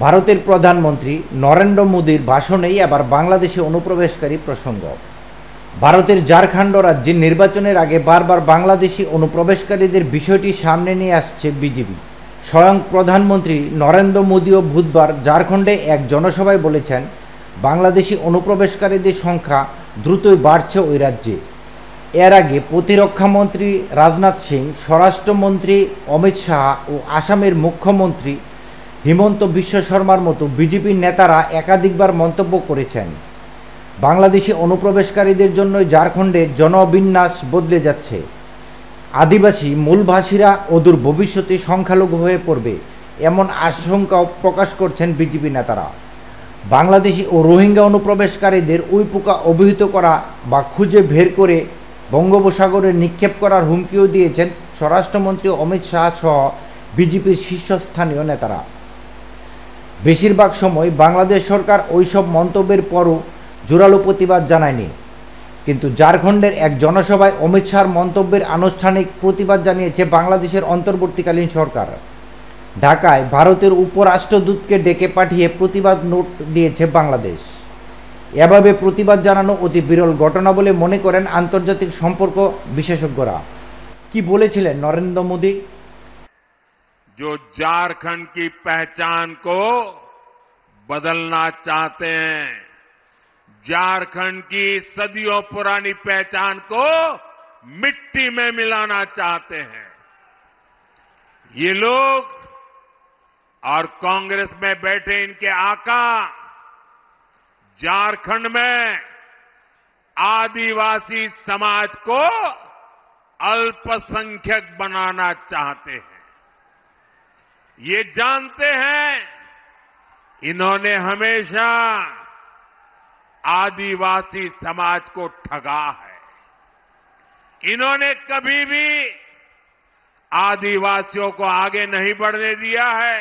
ভারতের প্রধানমন্ত্রী নরেন্দ্র মোদীর ভাষণেই আবার বাংলাদেশে অনুপ্রবেশকারী প্রসঙ্গ। ভারতের ঝাড়খণ্ড রাজ্যে নির্বাচনের আগে বারবার বাংলাদেশি অনুপ্রবেশকারীদের বিষয়টি সামনে নিয়ে আসছে বিজেপি। স্বয়ং প্রধানমন্ত্রী নরেন্দ্র মোদীও বুধবার ঝাড়খণ্ডে এক জনসভায় বলেছেন, বাংলাদেশি অনুপ্রবেশকারীদের সংখ্যা দ্রুতই বাড়ছে ওই রাজ্যে। এর আগে প্রতিরক্ষামন্ত্রী রাজনাথ সিং, স্বরাষ্ট্রমন্ত্রী অমিত শাহ ও আসামের মুখ্যমন্ত্রী হিমন্ত বিশ্ব শর্মার মতো বিজেপির নেতারা একাধিকবার মন্তব্য করেছেন, বাংলাদেশি অনুপ্রবেশকারীদের জন্য ঝাড়খণ্ডে জনবিন্যাস বদলে যাচ্ছে। আদিবাসী মূলভাষীরা অদূর ভবিষ্যতে সংখ্যালঘু হয়ে পড়বে, এমন আশঙ্কাও প্রকাশ করছেন বিজেপি নেতারা। বাংলাদেশি ও রোহিঙ্গা অনুপ্রবেশকারীদের উইপোকা অভিহিত করা বা খুঁজে বের করে বঙ্গোপসাগরে নিক্ষেপ করার হুমকিও দিয়েছেন স্বরাষ্ট্রমন্ত্রী অমিত শাহ সহ বিজেপির শীর্ষস্থানীয় নেতারা। বেশিরভাগ সময় বাংলাদেশ সরকার ওইসব মন্তব্যের পরও জোরালো প্রতিবাদ জানায়নি, কিন্তু ঝাড়খণ্ডের এক জনসভায় অমিত শাহর মন্তব্যের আনুষ্ঠানিক প্রতিবাদ জানিয়েছে বাংলাদেশের অন্তর্বর্তীকালীন সরকার। ঢাকায় ভারতের উপরাষ্ট্রদূতকে ডেকে পাঠিয়ে প্রতিবাদ নোট দিয়েছে বাংলাদেশ। এভাবে প্রতিবাদ জানানো অতি বিরল ঘটনা বলে মনে করেন আন্তর্জাতিক সম্পর্ক বিশেষজ্ঞরা। কি বলেছিলেন নরেন্দ্র মোদী? जो झारखंड की पहचान को बदलना चाहते हैं, झारखंड की सदियों पुरानी पहचान को मिट्टी में मिलाना चाहते हैं, ये लोग और कांग्रेस में बैठे इनके आका झारखंड में आदिवासी समाज को अल्पसंख्यक बनाना चाहते हैं। ये जानते हैं इन्होंने हमेशा आदिवासी समाज को ठगा है। इन्होंने कभी भी आदिवासियों को आगे नहीं बढ़ने दिया है।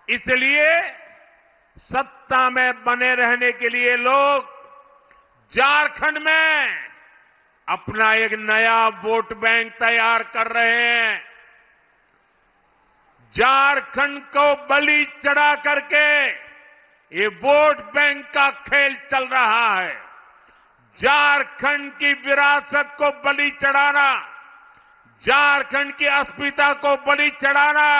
इसलिए सत्ता में बने रहने के लिए लोग झारखंड में अपना एक नया वोट बैंक तैयार कर रहे हैं। झारखंड को बलि चढ़ा करके ये वोट बैंक का खेल चल रहा है। झारखंड की विरासत को बलि चढ़ाना, झारखंड की अस्मिता को बलि चढ़ाना,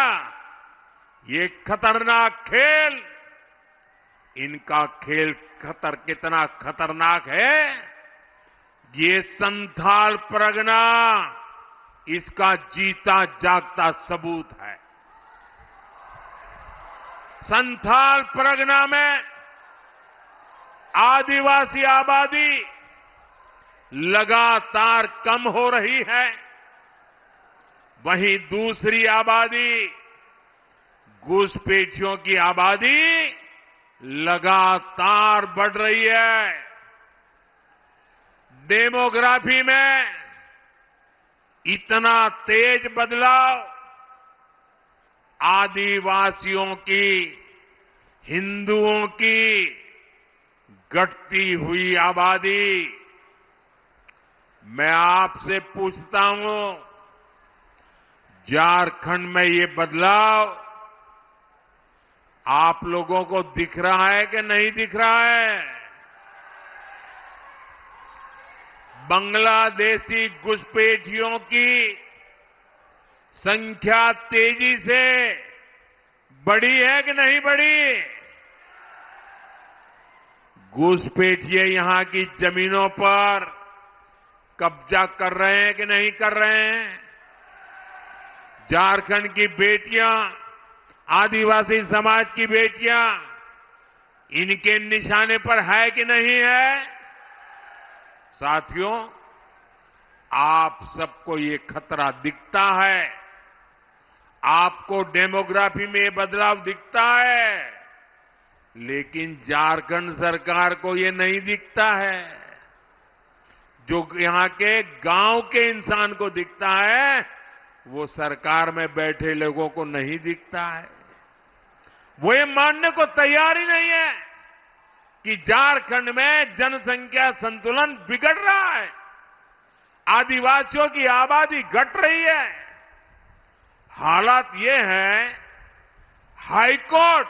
ये खतरनाक खेल, इनका खेल कितना खतरनाक है, ये संथाल परगना इसका जीता जागता सबूत है। संथाल परगना में आदिवासी आबादी लगातार कम हो रही है, वहीं दूसरी आबादी घुसपैठियों की आबादी लगातार बढ़ रही है। डेमोग्राफी में इतना तेज बदलाव आदिवासियों की, हिंदुओं की घटती हुई आबादी। मैं आपसे पूछता हूं, झारखंड में ये बदलाव आप लोगों को दिख रहा है कि नहीं दिख रहा है? बांग्लादेशी घुसपैठियों की संख्या तेजी से बढ़ी है कि नहीं बढ़ी? घुसपैठिए यहां की जमीनों पर कब्जा कर रहे हैं कि नहीं कर रहे हैं? झारखंड की बेटियां, आदिवासी समाज की बेटियां इनके निशाने पर है कि नहीं है? साथियों, आप सबको ये खतरा दिखता है, आपको डेमोग्राफी में ये बदलाव दिखता है, लेकिन झारखंड सरकार को ये नहीं दिखता है। जो यहां के गांव के इंसान को दिखता है, वो सरकार में बैठे लोगों को नहीं दिखता है। वो ये मानने को तैयार ही नहीं है कि झारखंड में जनसंख्या संतुलन बिगड़ रहा है, आदिवासियों की आबादी घट रही है। हालात ये है, हाईकोर्ट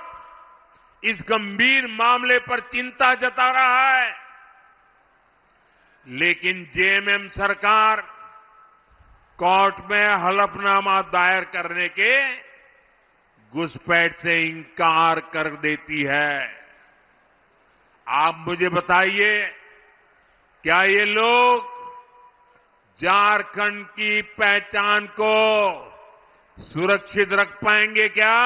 इस गंभीर मामले पर चिंता जता रहा है, लेकिन जेएमएम सरकार कोर्ट में हलफनामा दायर करने के घुसपैठ से इंकार कर देती है। आप मुझे बताइए, क्या ये लोग झारखंड की पहचान को सुरक्षित रख पाएंगे क्या?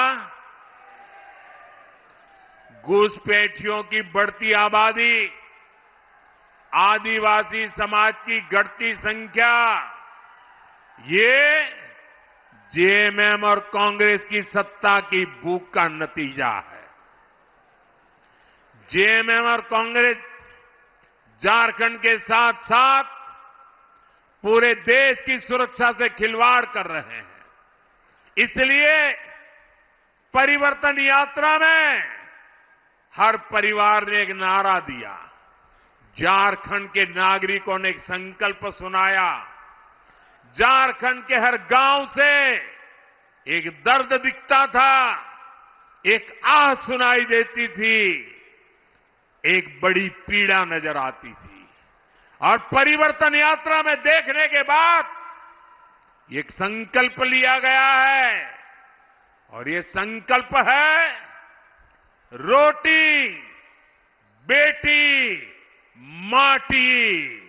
घुसपैठियों की बढ़ती आबादी, आदिवासी समाज की घटती संख्या, ये जेएमएम और कांग्रेस की सत्ता की भूख का नतीजा है। जेएमएम और कांग्रेस झारखंड के साथ साथ पूरे देश की सुरक्षा से खिलवाड़ कर रहे हैं। इसलिए परिवर्तन यात्रा में हर परिवार ने एक नारा दिया, झारखंड के नागरिकों ने एक संकल्प सुनाया, झारखंड के हर गांव से एक दर्द दिखता था, एक आह सुनाई देती थी, एक बड़ी पीड़ा नजर आती थी। और परिवर्तन यात्रा में देखने के बाद एक संकल्प लिया गया है, और ये संकल्प है रोटी, बेटी, माटी,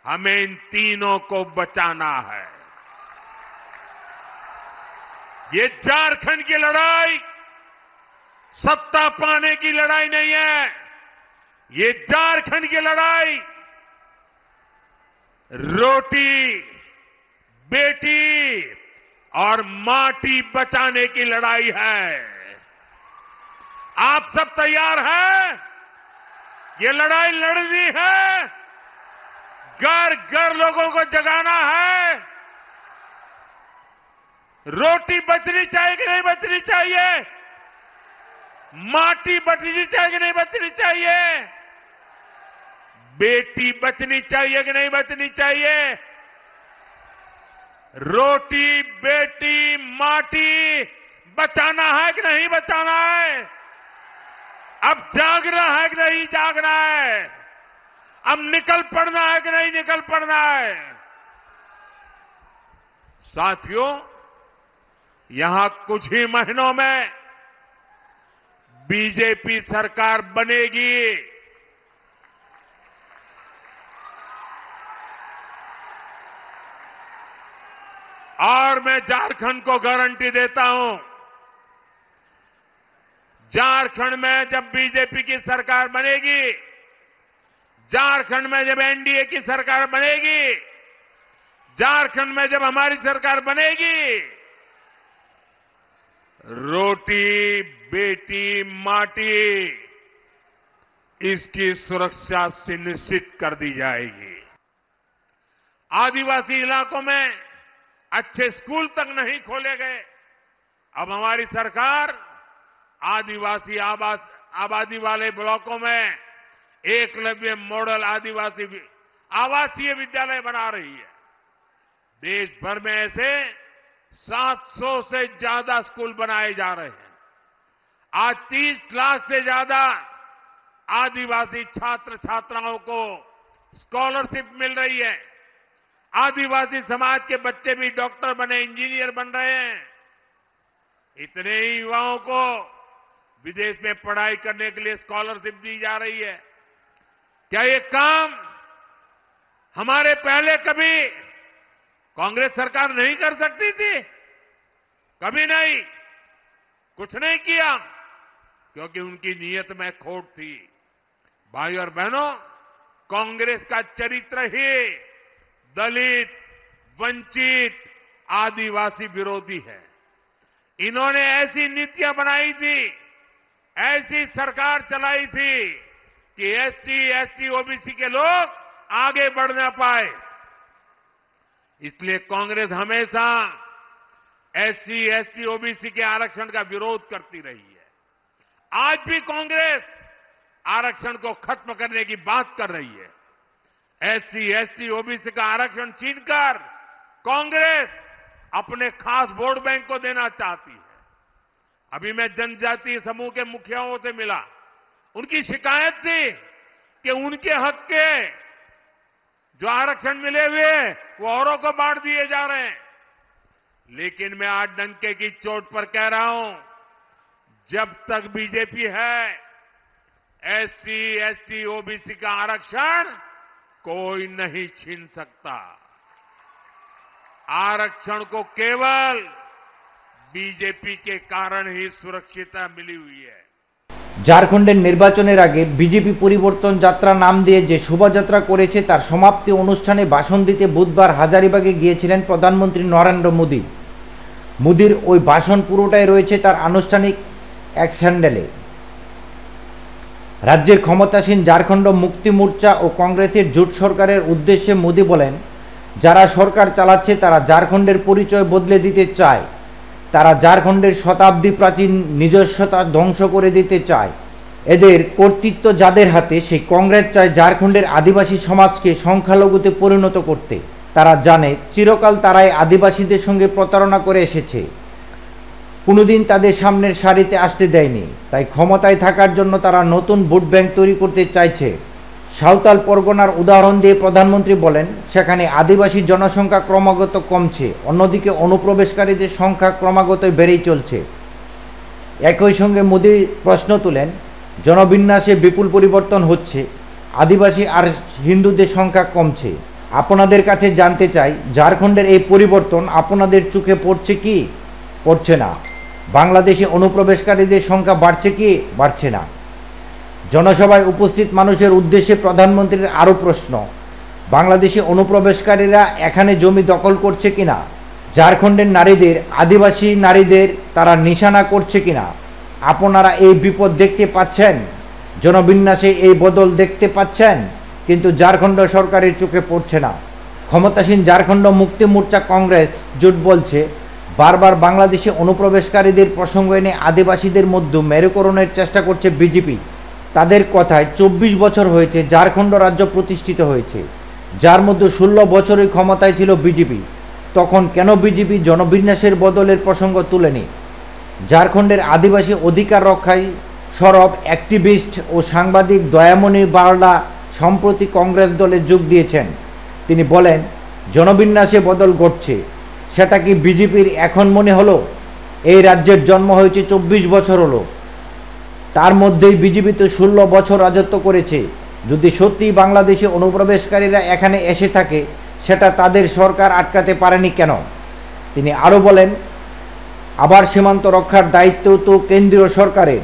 हमें इन तीनों को बचाना है। ये झारखंड की लड़ाई सत्ता पाने की लड़ाई नहीं है, ये झारखंड की लड़ाई रोटी, बेटी और माटी बचाने की लड़ाई है। आप सब तैयार हैं? ये लड़ाई लड़नी है, घर घर लोगों को जगाना है। रोटी बचनी चाहिए कि नहीं बचनी चाहिए? माटी बचनी चाहिए कि नहीं बचनी चाहिए? बेटी बचनी चाहिए कि नहीं बचनी चाहिए? रोटी, बेटी, माटी बचाना है कि नहीं बचाना है? अब जागना है कि नहीं जागना है? अब निकल पड़ना है कि नहीं निकल पड़ना है? साथियों, यहां कुछ ही महीनों में बीजेपी सरकार बनेगी। और मैं झारखंड को गारंटी देता हूं, झारखंड में जब बीजेपी की सरकार बनेगी, झारखंड में जब एनडीए की सरकार बनेगी, झारखंड में जब हमारी सरकार बनेगी, रोटी, बेटी, माटी, इसकी सुरक्षा सुनिश्चित कर दी जाएगी। आदिवासी इलाकों में अच्छे स्कूल तक नहीं खोले गए। अब हमारी सरकार आदिवासी आबादी वाले ब्लॉकों में एकलव्य मॉडल आवासीय विद्यालय बना रही है। देश भर में ऐसे 700 से ज्यादा स्कूल बनाए जा रहे हैं। आज 30 लाख से ज्यादा आदिवासी छात्र छात्राओं को स्कॉलरशिप मिल रही है। आदिवासी समाज के बच्चे भी डॉक्टर बने, इंजीनियर बन रहे हैं। इतने ही युवाओं को विदेश में पढ़ाई करने के लिए स्कॉलरशिप दी जा रही है। क्या ये काम हमारे पहले कभी कांग्रेस सरकार नहीं कर सकती थी? कभी नहीं, कुछ नहीं किया, क्योंकि उनकी नीयत में खोट थी। भाई और बहनों, कांग्रेस का चरित्र ही दलित, वंचित, आदिवासी विरोधी है। इन्होंने ऐसी नीतियां बनाई थी, ऐसी सरकार चलाई थी कि एससी, एसटी, ओबीसी के लोग आगे बढ़ ना पाए। इसलिए कांग्रेस हमेशा एससी, एसटी, ओबीसी के आरक्षण का विरोध करती रही है। आज भी कांग्रेस आरक्षण को खत्म करने की बात कर रही है। एससी, एसटी, ओबीसी का आरक्षण छीनकर कांग्रेस अपने खास वोट बैंक को देना चाहती है। अभी मैं जनजातीय समूह के मुखियाओं से मिला, उनकी शिकायत थी कि उनके हक के जो आरक्षण मिले हुए वो औरों को बांट दिए जा रहे हैं। लेकिन मैं आज डंके की चोट पर कह रहा हूं, जब तक बीजेपी है, एससी, एसटी, ओबीसी का आरक्षण कोई नहीं छीन सकता। आरक्षण को केवल बीजेपी के कारण ही सुरक्षितता मिली हुई है। ঝাড়খণ্ডের নির্বাচনের আগে বিজেপি পরিবর্তন যাত্রা নাম দিয়ে যে শোভাযাত্রা করেছে তার সমাপ্তি অনুষ্ঠানে ভাষণ দিতে বুধবার হাজারিবাগে গিয়েছিলেন প্রধানমন্ত্রী নরেন্দ্র মোদী। মোদীর ওই ভাষণ পুরোটাই রয়েছে তার আনুষ্ঠানিক এক স্যান্ডেলে। রাজ্যের ক্ষমতাসীন ঝাড়খণ্ড মুক্তি মোর্চা ও কংগ্রেসের জোট সরকারের উদ্দেশ্যে মোদী বলেন, যারা সরকার চালাচ্ছে তারা ঝাড়খণ্ডের পরিচয় বদলে দিতে চায়। তারা ঝাড়খণ্ডের শতাব্দী প্রাচীন নিজস্বতা ধ্বংস করে দিতে চায়। এদের কর্তৃত্ব যাদের হাতে, সেই কংগ্রেস চায় ঝাড়খণ্ডের আদিবাসী সমাজকে সংখ্যালঘুতে পরিণত করতে। তারা জানে চিরকাল তারাই আদিবাসীদের সঙ্গে প্রতারণা করে এসেছে, কোনোদিন তাদের সামনের সারিতে আসতে দেয়নি। তাই ক্ষমতায় থাকার জন্য তারা নতুন ভোট ব্যাংক তৈরি করতে চাইছে। সাঁওতাল পরগনার উদাহরণ দিয়ে প্রধানমন্ত্রী বলেন, সেখানে আদিবাসী জনসংখ্যা ক্রমাগত কমছে, অন্যদিকে অনুপ্রবেশকারীদের সংখ্যা ক্রমাগত বেড়েই চলছে। একই সঙ্গে মোদী প্রশ্ন তুলেন, জনবিন্যাসে বিপুল পরিবর্তন হচ্ছে, আদিবাসী আর হিন্দুদের সংখ্যা কমছে। আপনাদের কাছে জানতে চাই, ঝাড়খণ্ডের এই পরিবর্তন আপনাদের চোখে পড়ছে কি? পড়ছে না। বাংলাদেশে অনুপ্রবেশকারীদের সংখ্যা বাড়ছে কি? বাড়ছে না। জনসভায় উপস্থিত মানুষের উদ্দেশ্যে প্রধানমন্ত্রীর আরও প্রশ্ন, বাংলাদেশি অনুপ্রবেশকারীরা এখানে জমি দখল করছে কিনা? ঝাড়খণ্ডের নারীদের, আদিবাসী নারীদের তারা নিশানা করছে কিনা? আপনারা এই বিপদ দেখতে পাচ্ছেন? জনবিন্যাসে এই বদল দেখতে পাচ্ছেন? কিন্তু ঝাড়খণ্ড সরকারের চোখে পড়ছে না। ক্ষমতাসীন ঝাড়খণ্ড মুক্তি মোর্চা কংগ্রেস জোট বলছে, বারবার বাংলাদেশি অনুপ্রবেশকারীদের প্রসঙ্গ এনে আদিবাসীদের মধ্যে মেরুকরণের চেষ্টা করছে বিজেপি। তাদের কথায় 24 বছর হয়েছে ঝাড়খণ্ড রাজ্য প্রতিষ্ঠিত হয়েছে, যার মধ্যে 16 বছরই ক্ষমতায় ছিল বিজেপি। তখন কেন বিজেপি জনবিন্যাসের বদলের প্রসঙ্গ তুলেনি? ঝাড়খণ্ডের আদিবাসী অধিকার রক্ষায় সরব অ্যাক্টিভিস্ট ও সাংবাদিক দয়ামণি বারলা সম্প্রতি কংগ্রেস দলে যোগ দিয়েছেন। তিনি বলেন, জনবিন্যাসে বদল ঘটছে। সেটা কি বিজেপির এখন মনে হলো? এই রাজ্যের জন্ম হয়েছে 24 বছর হলো, তার মধ্যেই বিজেপি তো 16 বছর রাজত্ব করেছে। যদি সত্যিই বাংলাদেশি অনুপ্রবেশকারীরা এখানে এসে থাকে, সেটা তাদের সরকার আটকাতে পারেনি কেন? তিনি আরও বলেন, আবার সীমান্ত রক্ষার দায়িত্ব তো কেন্দ্রীয় সরকারের,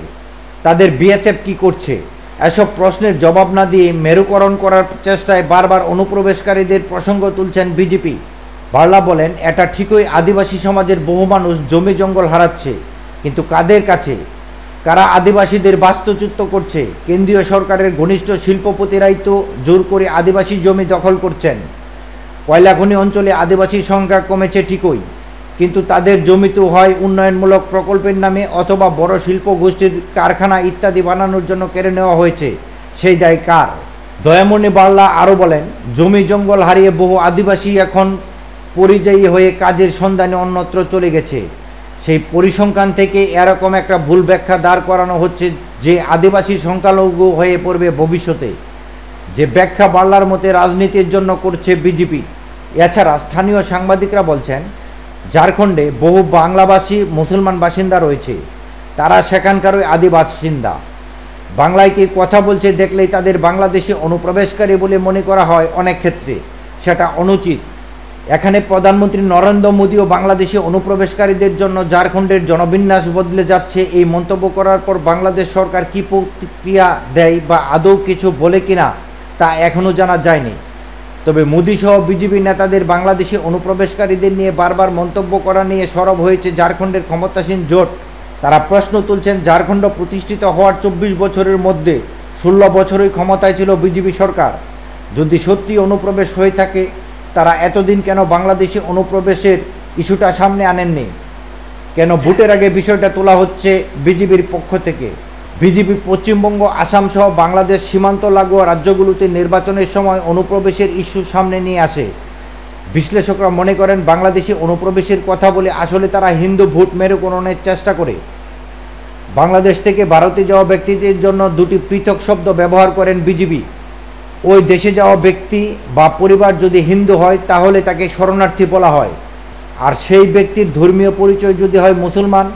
তাদের বিএসএফ কি করছে? এসব প্রশ্নের জবাব না দিয়ে মেরুকরণ করার চেষ্টায় বারবার অনুপ্রবেশকারীদের প্রসঙ্গ তুলছেন বিজেপি। বার্লা বলেন, এটা ঠিকই আদিবাসী সমাজের বহু মানুষ জমি জঙ্গল হারাচ্ছে, কিন্তু কাদের কাছে? কারা আদিবাসীদের বাস্তুচ্যুত করছে? কেন্দ্রীয় সরকারের ঘনিষ্ঠ শিল্পপতিরাই তো জোর করে আদিবাসী জমি দখল করছেন। কয়লাখনি অঞ্চলে আদিবাসীর সংখ্যা কমেছে ঠিকই, কিন্তু তাদের জমি তো হয় উন্নয়নমূলক প্রকল্পের নামে অথবা বড় শিল্প গোষ্ঠীর কারখানা ইত্যাদি বানানোর জন্য কেড়ে নেওয়া হয়েছে। সেই দায় কার? দয়ামণি বার্লা আরও বলেন, জমি জঙ্গল হারিয়ে বহু আদিবাসী এখন পরিযায়ী হয়ে কাজের সন্ধানে অন্যত্র চলে গেছে। সেই পরিসংখ্যান থেকে এরকম একটা ভুল ব্যাখ্যা দাঁড় করানো হচ্ছে যে আদিবাসী সংখ্যালঘু হয়ে পড়বে ভবিষ্যতে, যে ব্যাখ্যা বার্লার মতে রাজনীতির জন্য করছে বিজেপি। এছাড়া স্থানীয় সাংবাদিকরা বলছেন, ঝাড়খণ্ডে বহু বাংলাভাষী মুসলমান বাসিন্দা রয়েছে, তারা সেখানকারই আদি বাসিন্দা। বাংলায় কি কথা বলছে দেখলেই তাদের বাংলাদেশি অনুপ্রবেশকারী বলে মনে করা হয় অনেক ক্ষেত্রে, সেটা অনুচিত। এখানে প্রধানমন্ত্রী নরেন্দ্র মোদীও বাংলাদেশি অনুপ্রবেশকারীদের জন্য ঝাড়খণ্ডের জনবিন্যাস বদলে যাচ্ছে এই মন্তব্য করার পর বাংলাদেশ সরকার কী প্রতিক্রিয়া দেয় বা আদৌ কিছু বলে কিনা তা এখনও জানা যায়নি। তবে মোদী সহ বিজেপি নেতাদের বাংলাদেশি অনুপ্রবেশকারীদের নিয়ে বারবার মন্তব্য করা নিয়ে সরব হয়েছে ঝাড়খণ্ডের ক্ষমতাসীন জোট। তারা প্রশ্ন তুলছেন, ঝাড়খণ্ড প্রতিষ্ঠিত হওয়ার 24 বছরের মধ্যে 16 বছরই ক্ষমতায় ছিল বিজেপি সরকার। যদি সত্যি অনুপ্রবেশ হয়ে থাকে, তারা এতদিন কেন বাংলাদেশি অনুপ্রবেশের ইস্যুটা সামনে আনেননি? কেন ভোটের আগে বিষয়টা তোলা হচ্ছে বিজেপির পক্ষ থেকে? বিজেপি পশ্চিমবঙ্গ, আসাম সহ বাংলাদেশ সীমান্ত লাগোয়া রাজ্যগুলোতে নির্বাচনের সময় অনুপ্রবেশের ইস্যু সামনে নিয়ে আসে। বিশ্লেষকরা মনে করেন, বাংলাদেশি অনুপ্রবেশের কথা বলে আসলে তারা হিন্দু ভোট মেরুকরণের চেষ্টা করে। বাংলাদেশ থেকে ভারতে যাওয়া ব্যক্তিদের জন্য দুটি পৃথক শব্দ ব্যবহার করেন বিজিবি। ওই দেশে যাওয়া ব্যক্তি বা পরিবার যদি হিন্দু হয় তাহলে তাকে শরণার্থী বলা হয়, আর সেই ব্যক্তির ধর্মীয় পরিচয় যদি হয় মুসলমান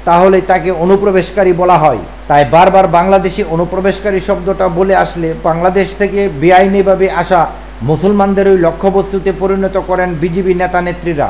তাহলে তাকে অনুপ্রবেশকারী বলা হয়। তাই বারবার বাংলাদেশি অনুপ্রবেশকারী শব্দটা বলে আসলে বাংলাদেশ থেকে বেআইনিভাবে আসা মুসলমানদেরই লক্ষ্যবস্তুতে পরিণত করেন বিজিবি নেতা নেত্রীরা।